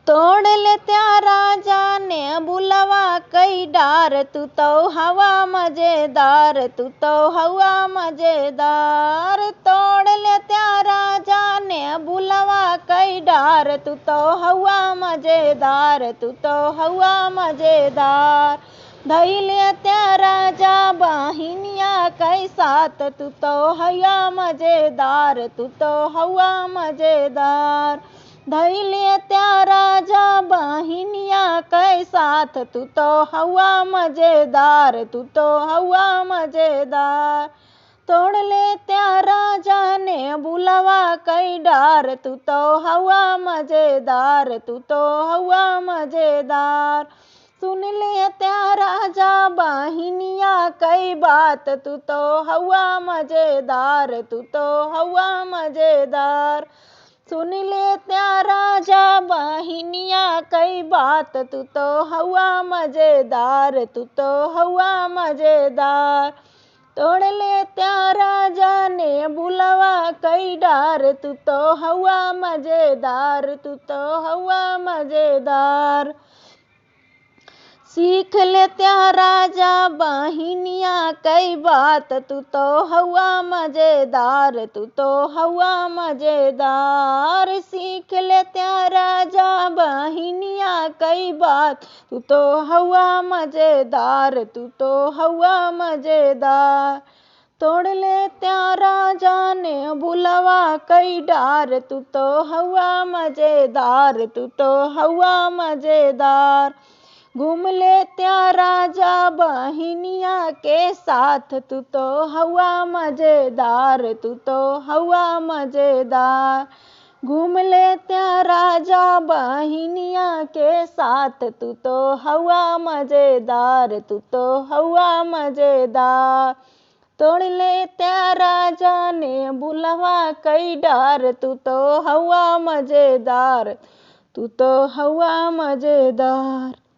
तोड़ ले त्या राजा ने बुलवा कई डार, तू तो हवा मजेदार, तू तो हवा मजेदार। तोड़ ले त्या राजा ने बुलवा कई डार, तू तो हवा मजेदार, तू तो हवा मजेदार। धैले त्या राजा बाहिनिया कई साथ, तू तो हवा मजेदार, तू तो हवा मजेदार। धैले त्या राजा बाहिनिया कै साथ, तू तो हवा मजेदार, तू तो हवा मजेदार। तोड़ ले त्या राजा ने बुलवा कई डार, तू तो हवा मजेदार, तू तो हवा मजेदार। सुन ले त्या राजा बाहिनिया कई बात, तू तो हवा मजेदार, तू तो हवा मजेदार। सुन ले त्या राजा बाहिनिया कई बात, तू तो हवा मजेदार, तू तो हवा मजेदार। तोड़ ले त्या राजा ने बुलवा कई डार, तू तो हवा मजेदार, तू तो हवा मजेदार। सीख ले त्या राजा बाहिनिया कई बात, तू तो हवा मजेदार, तू तो हवा मजेदार। सीख ले त्या राजा बाहिनिया कई बात, तू तो हवा मजेदार, तू तो हवा मजेदार। तोड़ ले त्या राजा ने बुलवा कई डार, तू तो हवा मजेदार, तू तो हवा मजेदार। घूम ले त्या राजा बाहिनिया के साथ, तू तो हवा मजेदार, तू तो हवा मजेदार। घूम ले त्या राजा बाहिनिया के साथ, तू तो हवा मजेदार, तू तो हवा मजेदार। तोड़ ले त्या राजा ने बुलवा कई डार, तू तो हवा मजेदार, तू तो हवा मजेदार।